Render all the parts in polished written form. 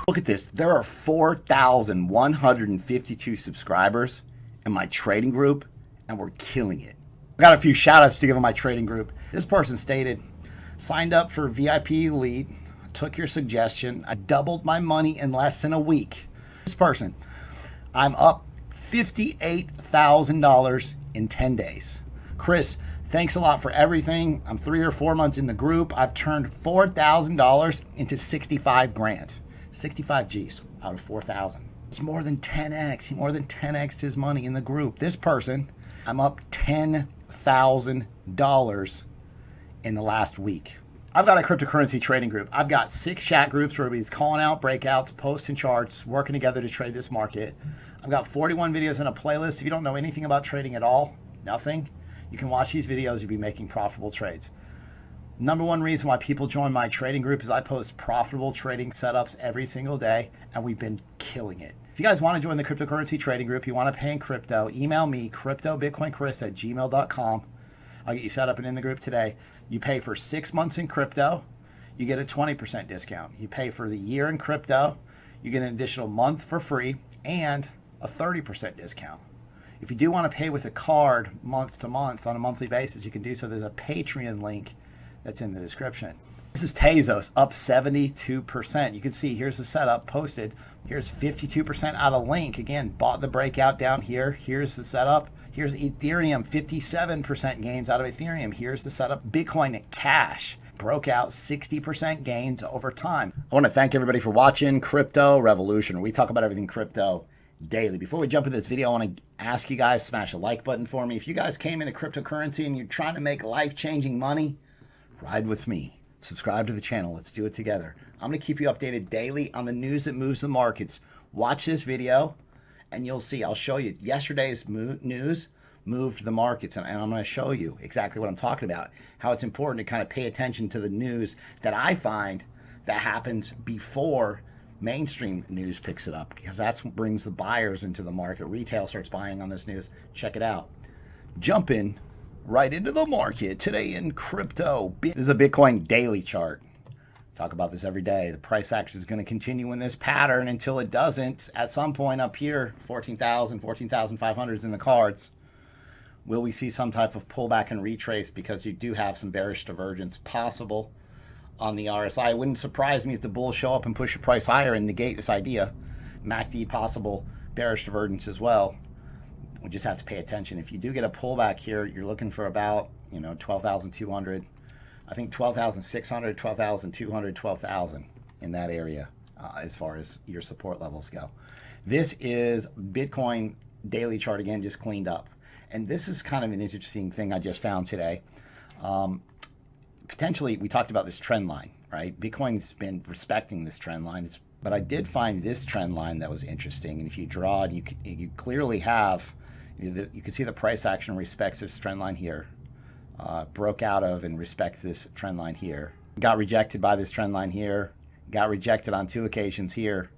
Look at this. There are 4,152 subscribers in my trading group, and we're killing it. I got a few shout outs to give on my trading group. This person stated, signed up for VIP Elite, took your suggestion. I doubled my money in less than a week. This person, I'm up $58,000 in 10 days. Chris, thanks a lot for everything. I'm 3 or 4 months in the group. I've turned $4,000 into 65 grand. 65 G's out of 4,000. It's more than 10x. He more than 10x'd his money in the group. This person, I'm up $10,000 in the last week. I've got a cryptocurrency trading group. I've got 6 chat groups where everybody's calling out breakouts, posting charts, working together to trade this market. I've got 41 videos in a playlist. If you don't know anything about trading at all, nothing, you can watch these videos. You'll be making profitable trades. Number one reason why people join my trading group is I post profitable trading setups every single day, and we've been killing it. If you guys want to join the cryptocurrency trading group, you want to pay in crypto, email me, cryptobitcoinchris@gmail.com. I'll get you set up and in the group today. You pay for 6 months in crypto, you get a 20% discount. You pay for the year in crypto, you get an additional month for free and a 30% discount. If you do want to pay with a card month to month on a monthly basis, you can do so. There's a Patreon link that's in the description. This is Tezos up 72%. You can see here's the setup posted. Here's 52% out of link. Again, bought the breakout down here. Here's the setup. Here's Ethereum, 57% gains out of Ethereum. Here's the setup. Bitcoin Cash broke out 60% gains over time. I want to thank everybody for watching Crypto Revolution. We talk about everything crypto daily. Before we jump into this video, I want to ask you guys, smash a like button for me. If you guys came into cryptocurrency and you're trying to make life-changing money, ride with me. Subscribe to the channel. Let's do it together. I'm going to keep you updated daily on the news that moves the markets. Watch this video and you'll see. I'll show you. Yesterday's news moved the markets, and I'm going to show you exactly what I'm talking about, how it's important to kind of pay attention to the news that I find that happens before mainstream news picks it up, because that's what brings the buyers into the market. Retail starts buying on this news. Check it out. Jumping right into the market today in crypto. This is a Bitcoin daily chart. Talk about this every day. The price action is going to continue in this pattern until it doesn't. At some point up here, 14,000, 14,500 is in the cards. Will we see some type of pullback and retrace, because you do have some bearish divergence possible on the RSI. It wouldn't surprise me if the bulls show up and push the price higher and negate this idea. MACD possible bearish divergence as well. We just have to pay attention. If you do get a pullback here, you're looking for about, 12,200. I think 12,600, 12,200, 12,000 in that area as far as your support levels go. This is Bitcoin daily chart again, just cleaned up. And this is kind of an interesting thing I just found today. Potentially, we talked about this trend line, right? Bitcoin's been respecting this trend line. But I did find this trend line that was interesting. And if you draw it, you clearly have, you can see the price action respects this trend line here. Broke out of and respects this trend line here. Got rejected by this trend line here. Got rejected on 2 occasions here.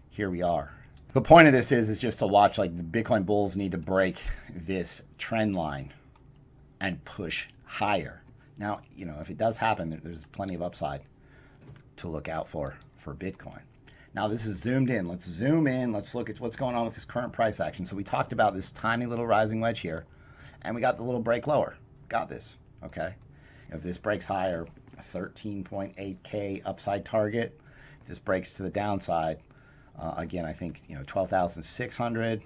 Here we are. The point of this is just to watch, like, the Bitcoin bulls need to break this trend line and push higher. Now, if it does happen, there's plenty of upside to look out for Bitcoin. Now, this is zoomed in. Let's zoom in. Let's look at what's going on with this current price action. So we talked about this tiny little rising wedge here, and we got the little break lower. Got this, okay? If this breaks higher, a 13.8K upside target. If this breaks to the downside, again, I think 12,600,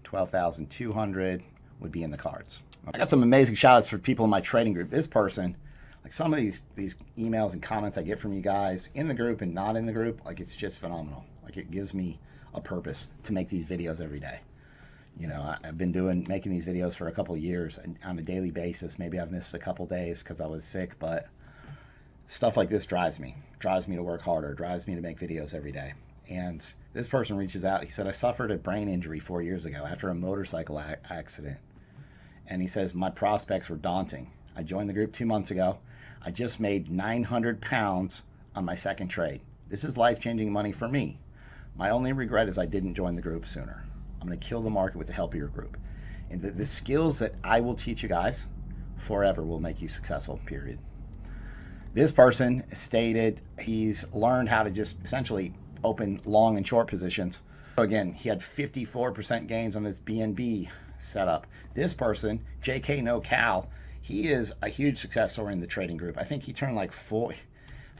12,200 would be in the cards. I got some amazing shout outs for people in my trading group. This person, like, some of these emails and comments I get from you guys in the group and not in the group, like, it's just phenomenal. Like, it gives me a purpose to make these videos every day. I've been making these videos for a couple of years and on a daily basis. Maybe I've missed a couple days because I was sick, but stuff like this drives me to work harder, drives me to make videos every day. And this person reaches out. He said, I suffered a brain injury 4 years ago after a motorcycle accident. And he says, my prospects were daunting. I joined the group 2 months ago. I just made 900 pounds on my second trade. This is life-changing money for me. My only regret is I didn't join the group sooner. I'm going to kill the market with the help of your group. And the skills that I will teach you guys forever will make you successful, period. This person stated he's learned how to just essentially open long and short positions. So again, he had 54% gains on this BNB setup. This person, JK No Cal, he is a huge success story in the trading group. I think he turned like 4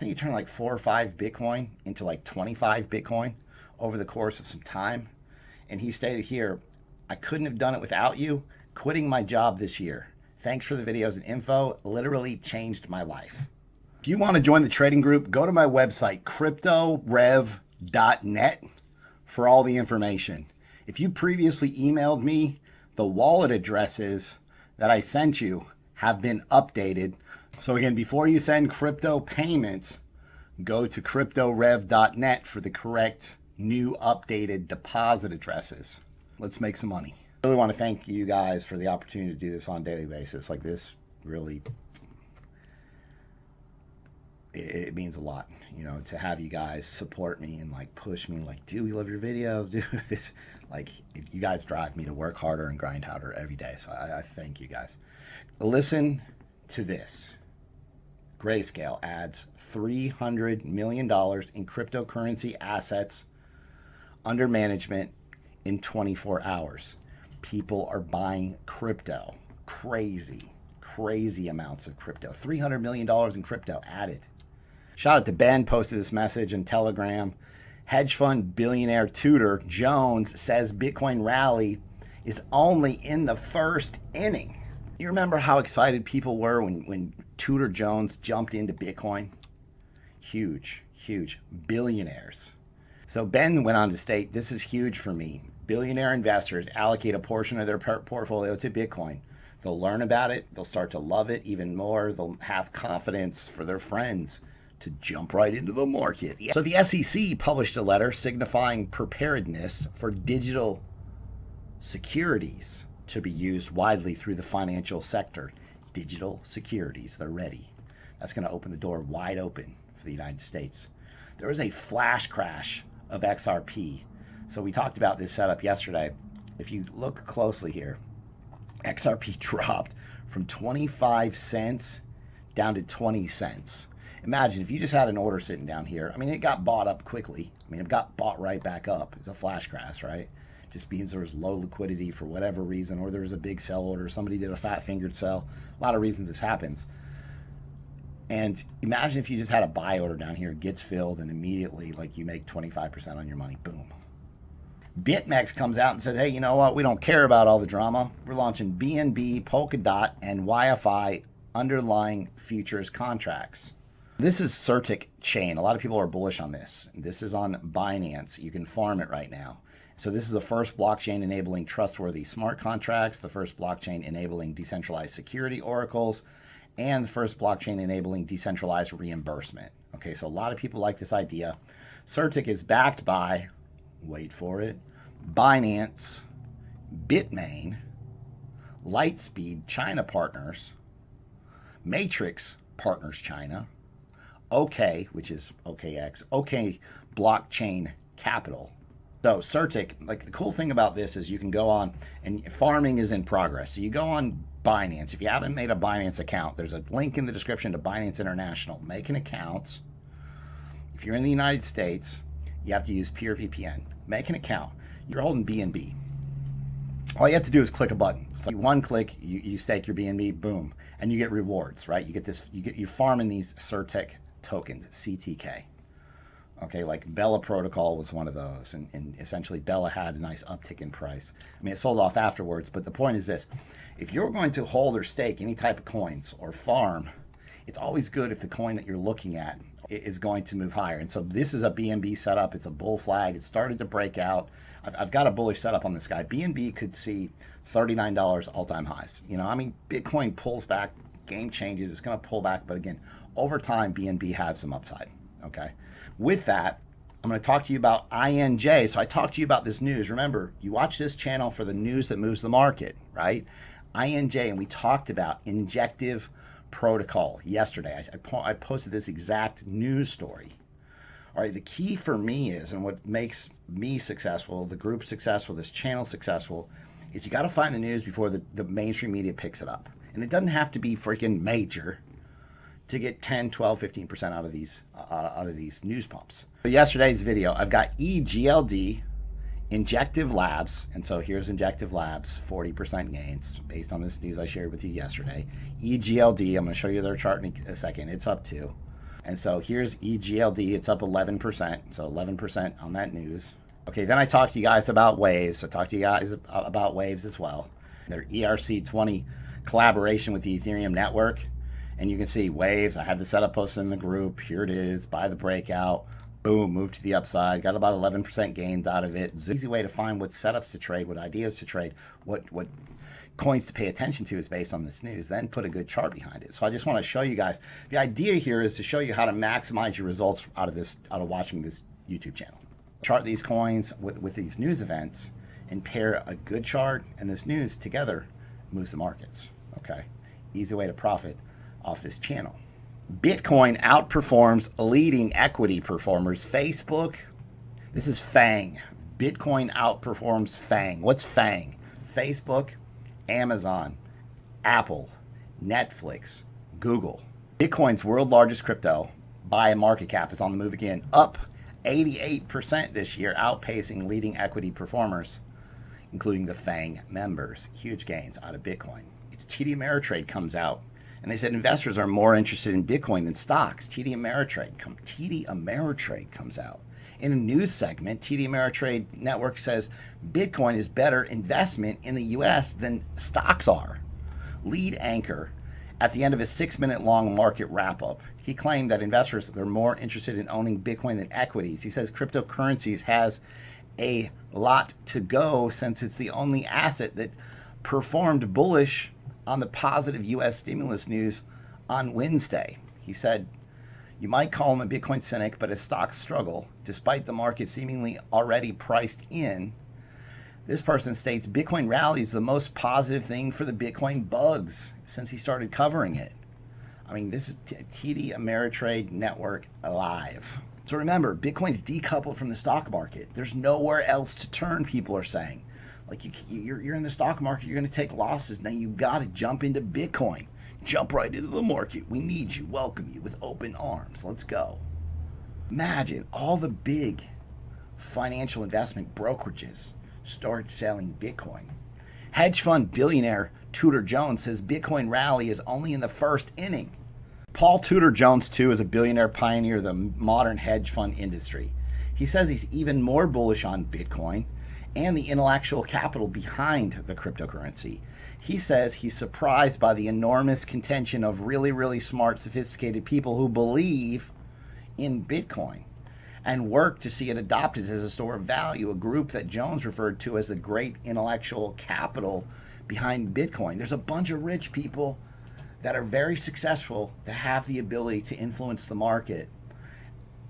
or 5 Bitcoin into like 25 Bitcoin over the course of some time. And he stated here, I couldn't have done it without you. Quitting my job this year. Thanks for the videos and info. Literally changed my life. If you want to join the trading group, go to my website, cryptorev.net, for all the information. If you previously emailed me, the wallet addresses that I sent you have been updated. So again, before you send crypto payments, go to cryptorev.net for the correct new updated deposit addresses. Let's make some money. I really want to thank you guys for the opportunity to do this on a daily basis. Like this really, it means a lot, you know, to have you guys support me and like push me like, dude, we love your videos, dude. This, like, you guys drive me to work harder and grind harder every day. So I thank you guys. Listen to this. Grayscale adds $300 million in cryptocurrency assets under management in 24 hours. People are buying crypto. Crazy amounts of crypto. $300 million in crypto added. Shout out to Ben, posted this message in Telegram. Hedge fund billionaire Tudor Jones says Bitcoin rally is only in the first inning. You remember how excited people were when Tudor Jones jumped into Bitcoin? Huge. Billionaires. So Ben went on to state, this is huge for me. Billionaire investors allocate a portion of their portfolio to Bitcoin. They'll learn about it. They'll start to love it even more. They'll have confidence for their friends to jump right into the market. So the SEC published a letter signifying preparedness for digital securities to be used widely through the financial sector. Digital securities, they're ready. That's going to open the door wide open for the United States. There was a flash crash of XRP. So we talked about this setup yesterday. If you look closely here, XRP dropped from 25 cents down to 20 cents. Imagine if you just had an order sitting down here. I mean, it got bought up quickly. I mean, it got bought right back up. It's a flash crash, right? Just means there was low liquidity for whatever reason, or there was a big sell order. Somebody did a fat-fingered sell. A lot of reasons this happens. And imagine if you just had a buy order down here, it gets filled, and immediately, like, you make 25% on your money. Boom. BitMEX comes out and says, hey, you know what? We don't care about all the drama. We're launching BNB, Polkadot, and YFI underlying futures contracts. This is Certic chain. A lot of people are bullish on this. This is on Binance. You can farm it right now. So this is the first blockchain enabling trustworthy smart contracts, the first blockchain enabling decentralized security oracles, and the first blockchain enabling decentralized reimbursement. Okay, so a lot of people like this idea. Certic is backed by, wait for it, Binance, Bitmain, Lightspeed China Partners, Matrix Partners China, OK, which is OKX, OK Blockchain Capital. So Certic, like the cool thing about this is you can go on, and farming is in progress. So you go on Binance. If you haven't made a Binance account, there's a link in the description to Binance International. Make an account. If you're in the United States, you have to use PureVPN. Make an account. You're holding BNB. All you have to do is click a button. So one click, you stake your BNB, boom, and you get rewards, right? You get this, you farm in these Certic tokens, CTK. Okay, like Bella Protocol was one of those, and essentially Bella had a nice uptick in price. I mean, it sold off afterwards, but the point is this. If you're going to hold or stake any type of coins or farm, it's always good if the coin that you're looking at is going to move higher. And so this is a BNB setup. It's a bull flag. It started to break out. I've got a bullish setup on this guy. BNB could see $39 all-time highs. You know, I mean, Bitcoin pulls back, game changes. It's going to pull back. But again, over time, BNB has some upside. Okay. With that, I'm going to talk to you about INJ. So I talked to you about this news. Remember, you watch this channel for the news that moves the market, right? INJ, and we talked about injective protocol yesterday. I posted this exact news story. All right, the key for me is, and what makes me successful, the group successful, this channel successful, is you got to find the news before the mainstream media picks it up. And it doesn't have to be freaking major to get 10, 12, 15% out of these news pumps. For yesterday's video, I've got EGLD, Injective Labs, and so here's Injective Labs, 40% gains based on this news I shared with you yesterday. EGLD, I'm going to show you their chart in a second. It's up too. And so here's EGLD, it's up 11%, so 11% on that news. Okay, then I talked to you guys about WAZE. I talked to you guys about WAZE as well. Their ERC20 collaboration with the Ethereum network. And you can see WAZE, I had the setup posted in the group. Here it is, buy the breakout. Boom, moved to the upside, got about 11% gains out of it. Easy way to find what setups to trade, what ideas to trade, what coins to pay attention to is based on this news. Then put a good chart behind it. So I just want to show you guys. The idea here is to show you how to maximize your results out of watching this YouTube channel. Chart these coins with these news events and pair a good chart and this news together moves the markets. Okay, easy way to profit off this channel. Bitcoin outperforms leading equity performers. Facebook, this is FANG. Bitcoin outperforms FANG. What's FANG? Facebook, Amazon, Apple, Netflix, Google. Bitcoin's world largest crypto by a market cap is on the move again, up 88% this year, outpacing leading equity performers, including the FANG members. Huge gains out of Bitcoin. TD Ameritrade comes out, and they said investors are more interested in Bitcoin than stocks. TD Ameritrade comes out. In a news segment, TD Ameritrade Network says Bitcoin is better investment in the U.S. than stocks are. Lead anchor at the end of his 6-minute long market wrap-up, he claimed that investors are more interested in owning Bitcoin than equities. He says cryptocurrencies has a lot to go since it's the only asset that performed bullish on the positive U.S. stimulus news on Wednesday. He said, you might call him a Bitcoin cynic, but his stocks struggle. Despite the market seemingly already priced in, this person states Bitcoin rally is the most positive thing for the Bitcoin bugs since he started covering it. I mean, this is TD Ameritrade Network live. So remember, Bitcoin's decoupled from the stock market. There's nowhere else to turn, people are saying. Like you're in the stock market, you're going to take losses. Now you got to jump into Bitcoin. Jump right into the market. We need you, welcome you with open arms. Let's go. Imagine all the big financial investment brokerages start selling Bitcoin. Hedge fund billionaire Tudor Jones says Bitcoin rally is only in the first inning. Paul Tudor Jones, too, is a billionaire pioneer of the modern hedge fund industry. He says he's even more bullish on Bitcoin and the intellectual capital behind the cryptocurrency. He says he's surprised by the enormous contention of really, really smart, sophisticated people who believe in Bitcoin and work to see it adopted as a store of value, a group that Jones referred to as the great intellectual capital behind Bitcoin. There's a bunch of rich people that are very successful that have the ability to influence the market.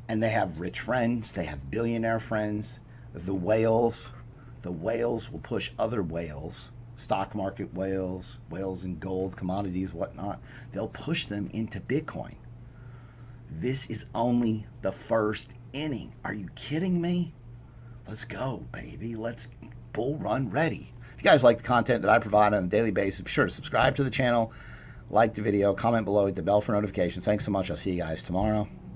And they have rich friends, they have billionaire friends. The whales will push other whales, stock market whales, whales in gold, commodities, whatnot. They'll push them into Bitcoin. This is only the first inning. Are you kidding me? Let's go, baby. Let's bull run ready. If you guys like the content that I provide on a daily basis, be sure to subscribe to the channel, like the video, comment below, hit the bell for notifications. Thanks so much. I'll see you guys tomorrow.